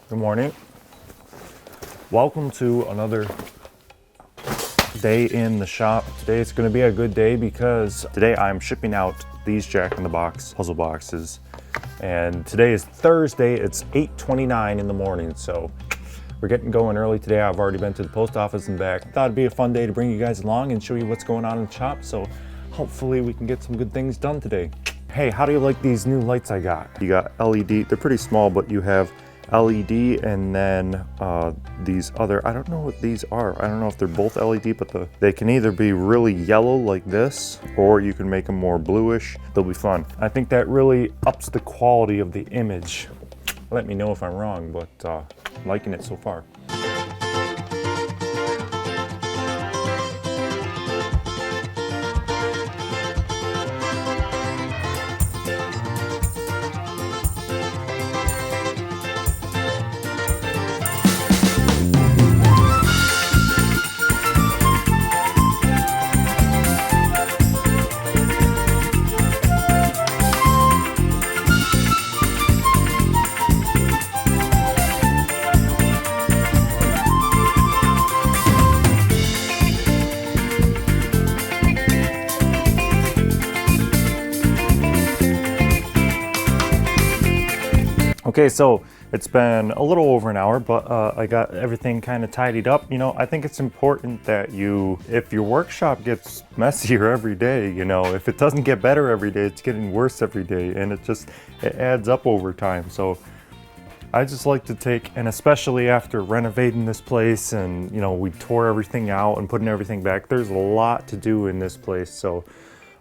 Good morning. Welcome to another day in the shop. Today it's going to be a good day because today I'm shipping out these Jack in the Box puzzle boxes. And today is Thursday. It's 8:29 in the morning, so we're getting going early today. I've already been to the post office and back. Thought it'd be a fun day to bring you guys along and show you what's going on in the shop. So hopefully we can get some good things done today. Hey, how do you like these new lights I got? You got LED. They're pretty small, but you have LED and then these other, I don't know what these are. I don't know if they're both LED, but they can either be really yellow like this, or you can make them more bluish. They'll be fun. I think that really ups the quality of the image. Let me know if I'm wrong, but I'm liking it so far. Okay, so it's been a little over an hour, but I got everything kind of tidied up. You know, I think it's important that if your workshop gets messier every day, you know, if it doesn't get better every day, it's getting worse every day, and it adds up over time. So I just like to take, and especially after renovating this place and, you know, we tore everything out and putting everything back, there's a lot to do in this place. So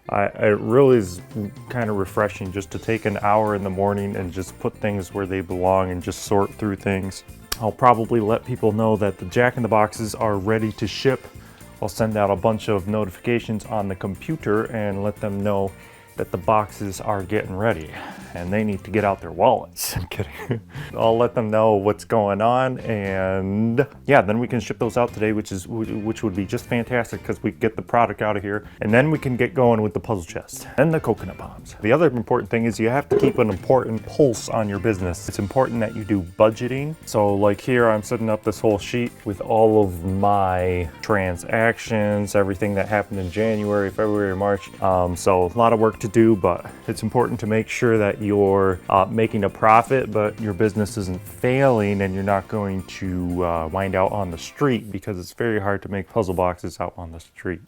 it really is kind of refreshing just to take an hour in the morning and just put things where they belong and just sort through things. I'll probably let people know that the Jack in the Boxes are ready to ship. I'll send out a bunch of notifications on the computer and let them know that the boxes are getting ready and they need to get out their wallets. I'm kidding. I'll let them know what's going on, and yeah, then we can ship those out today, which would be just fantastic because we get the product out of here, and then we can get going with the puzzle chest and the coconut bombs. The other important thing is you have to keep an important pulse on your business. It's important that you do budgeting. So like here, I'm setting up this whole sheet with all of my transactions, everything that happened in January, February, March. So a lot of work to do, but it's important to make sure that you're making a profit, but your business isn't failing and you're not going to wind out on the street, because it's very hard to make puzzle boxes out on the street.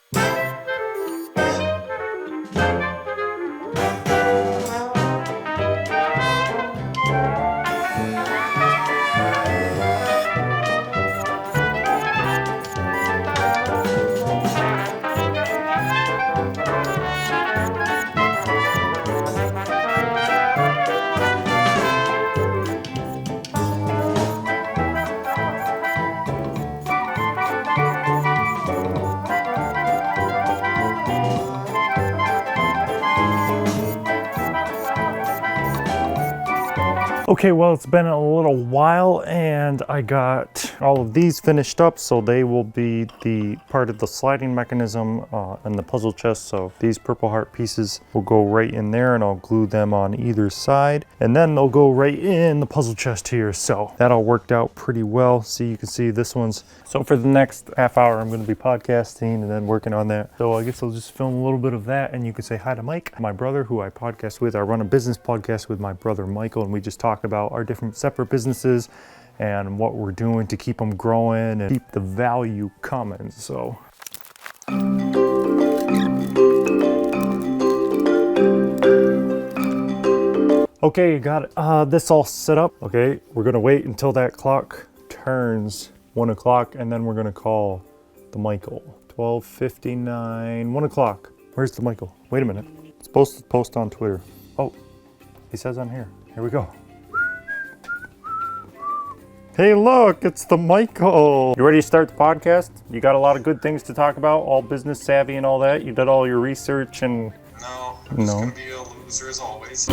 Okay, well, it's been a little while and I got all of these finished up, so they will be the part of the sliding mechanism and the puzzle chest. So these Purple Heart pieces will go right in there, and I'll glue them on either side, and then they'll go right in the puzzle chest here. So that all worked out pretty well. See, you can see this one's, so for the next half hour I'm going to be podcasting and then working on that. So I guess I'll just film a little bit of that, and you can say hi to Mike, my brother, who I podcast with. I run a business podcast with my brother Michael, and we just talk about our different separate businesses and what we're doing to keep them growing and keep the value coming. So okay, you got this all set up. Okay, we're gonna wait until that clock turns 1 o'clock, and then we're gonna call the Michael. 12:59, 1 o'clock. Where's the Michael? Wait a minute. It's supposed to post on Twitter. Oh, he says on here. Here we go. Hey, look, it's the Michael. You ready to start the podcast? You got a lot of good things to talk about, all business savvy and all that. You did all your research and... No, I'm just gonna be a loser as always.